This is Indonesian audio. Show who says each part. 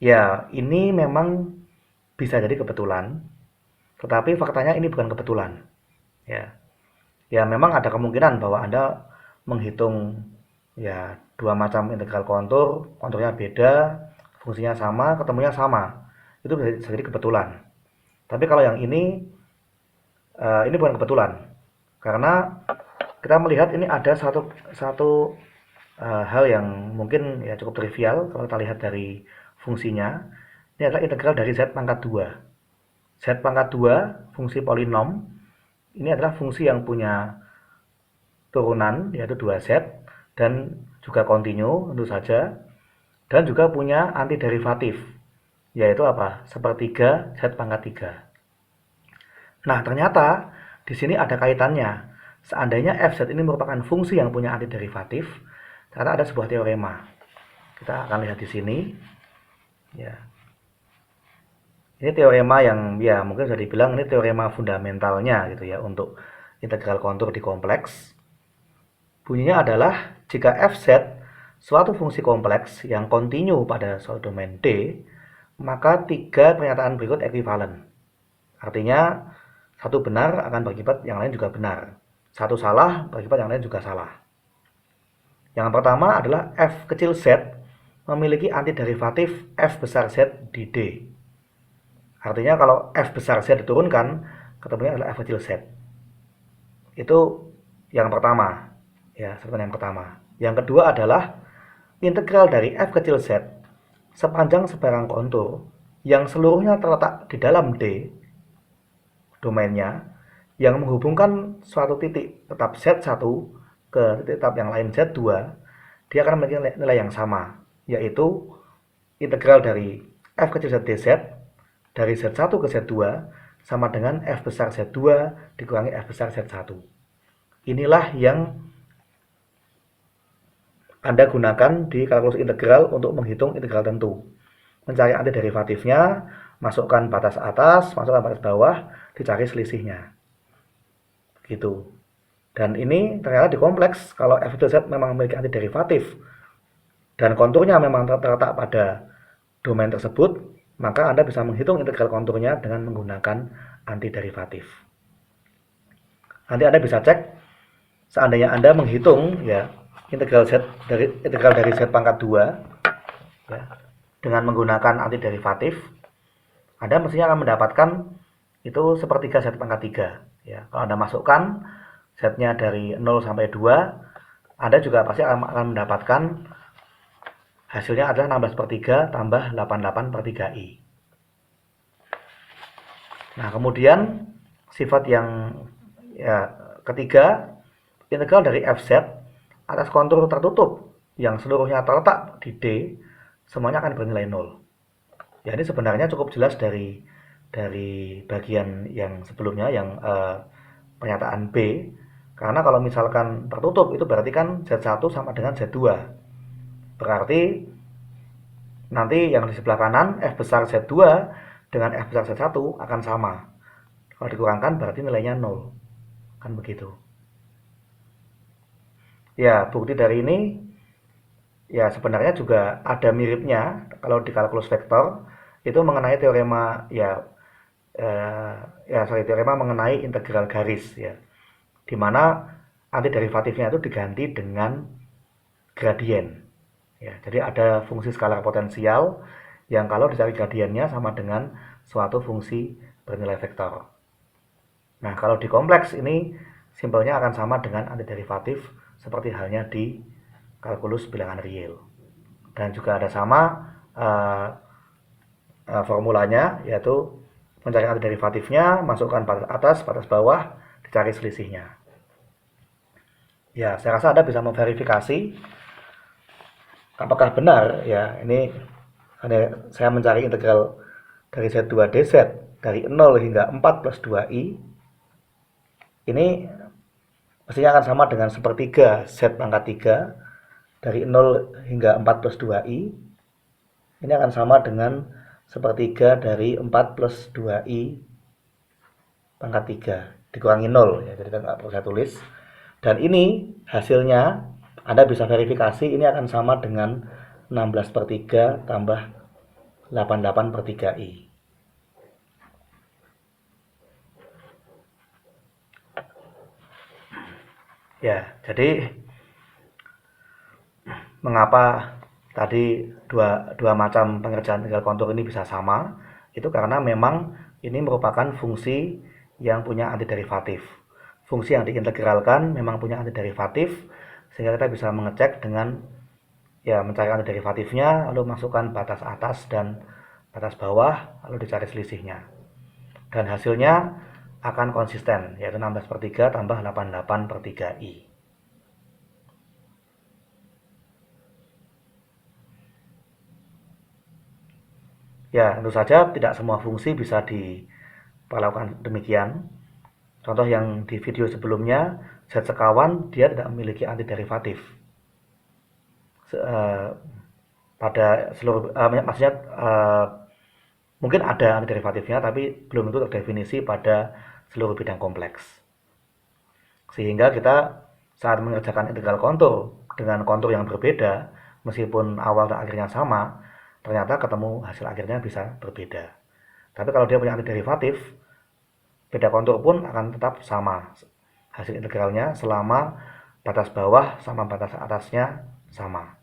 Speaker 1: Ya, ini memang bisa jadi kebetulan, tetapi faktanya ini bukan kebetulan. Ya, ya memang ada kemungkinan bahwa Anda menghitung ya dua macam integral kontur, konturnya beda, fungsinya sama, ketemunya sama. Itu bisa jadi kebetulan. Tapi kalau yang ini bukan kebetulan, karena kita melihat ini ada satu satu hal yang mungkin ya cukup trivial kalau kita lihat dari fungsinya. Ini adalah integral dari z pangkat 2. Z pangkat 2 fungsi polinom ini adalah fungsi yang punya turunan yaitu 2z dan juga kontinu tentu saja, dan juga punya antiderivatif yaitu apa? Sepertiga z pangkat 3. Nah, ternyata di sini ada kaitannya. Seandainya fz ini merupakan fungsi yang punya antiderivatif, karena ada sebuah teorema. Kita akan lihat di sini. Ya, ini teorema yang ya mungkin bisa dibilang ini teorema fundamentalnya gitu ya untuk integral kontur di kompleks. Bunyinya adalah jika fz suatu fungsi kompleks yang kontinu pada suatu domain D, maka tiga pernyataan berikut ekuivalen. Artinya satu benar akan berakibat yang lain juga benar. Satu salah berakibat yang lain juga salah. Yang pertama adalah f kecil z memiliki antiderivatif f besar z di D. Artinya kalau f besar z diturunkan, ketemunya adalah f kecil z. Itu yang pertama. Ya, seperti yang pertama. Yang kedua adalah integral dari f kecil z sepanjang sebarang kontur yang seluruhnya terletak di dalam D domainnya, yang menghubungkan suatu titik tetap z1 ke titik tetap yang lain z2, dia akan memiliki nilai yang sama, yaitu integral dari f kecil z dz dari z1 ke z2 sama dengan f besar z2 dikurangi f besar z1. Inilah yang Anda gunakan di kalkulus integral untuk menghitung integral tentu. Mencari antiderivatifnya, masukkan batas atas, masukkan batas bawah, dicari selisihnya. Gitu. Dan ini ternyata di kompleks, kalau f kecil z memang memiliki antiderivatif dan konturnya memang terletak pada domain tersebut, maka Anda bisa menghitung integral konturnya dengan menggunakan antiderivatif. Nanti Anda bisa cek, seandainya Anda menghitung ya integral dari z pangkat 2 ya, dengan menggunakan antiderivatif, Anda mestinya akan mendapatkan itu sepertiga z pangkat 3. Ya, kalau Anda masukkan z-nya dari 0 sampai 2, Anda juga pasti akan mendapatkan hasilnya adalah 16 per 3 tambah 88 per 3i. Nah, kemudian sifat yang ya, ketiga, integral dari fz atas kontur tertutup yang seluruhnya terletak di D, semuanya akan bernilai 0. Ya, ini sebenarnya cukup jelas dari bagian yang sebelumnya, yang pernyataan B. Karena kalau misalkan tertutup, itu berarti kan Z1 sama dengan Z2. Berarti nanti yang di sebelah kanan, F besar Z2 dengan F besar Z1 akan sama. Kalau dikurangkan berarti nilainya 0. Kan begitu. Ya, bukti dari ini ya sebenarnya juga ada miripnya kalau di kalkulus vektor, itu mengenai teorema teorema mengenai integral garis ya, di mana antiderivatifnya itu diganti dengan gradien. Ya, jadi ada fungsi skalar potensial yang kalau dicari gradiennya sama dengan suatu fungsi bernilai vektor. Nah, kalau di kompleks ini simpelnya akan sama dengan antiderivatif seperti halnya di kalkulus bilangan real. Dan juga ada sama formulanya, yaitu mencari antiderivatifnya, masukkan batas atas, batas bawah, dicari selisihnya. Ya, saya rasa Anda bisa memverifikasi apakah benar ya. Ini saya mencari integral dari Z2 dz dari 0 hingga 4 plus 2i. Ini mestinya akan sama dengan sepertiga Z pangkat 3 dari 0 hingga 4 plus 2i. Ini akan sama dengan sepertiga dari 4 plus 2i pangkat 3 dikurangi 0 ya, jadi kan nggak perlu saya tulis. Dan ini hasilnya Anda bisa verifikasi, ini akan sama dengan 16 per 3 tambah 88/3i. Ya, jadi mengapa tadi dua macam pengerjaan integral kontur ini bisa sama? Itu karena memang ini merupakan fungsi yang punya antiderivatif. Fungsi yang diintegralkan memang punya antiderivatif, sehingga kita bisa mengecek dengan ya mencari antiderivatifnya, lalu masukkan batas atas dan batas bawah, lalu dicari selisihnya. Dan hasilnya akan konsisten, yaitu 16/3 tambah 88/3i. Ya, tentu saja tidak semua fungsi bisa diperlakukan demikian. Contoh yang di video sebelumnya, Z sekawan dia tidak memiliki antiderivatif. Pada seluruh, maksudnya mungkin ada antiderivatifnya, tapi belum tentu terdefinisi pada seluruh bidang kompleks. Sehingga kita saat mengerjakan integral kontur dengan kontur yang berbeda, meskipun awal dan akhirnya sama, ternyata ketemu hasil akhirnya bisa berbeda. Tapi kalau dia punya antiderivatif, beda kontur pun akan tetap sama hasil integralnya selama batas bawah sama batas atasnya sama.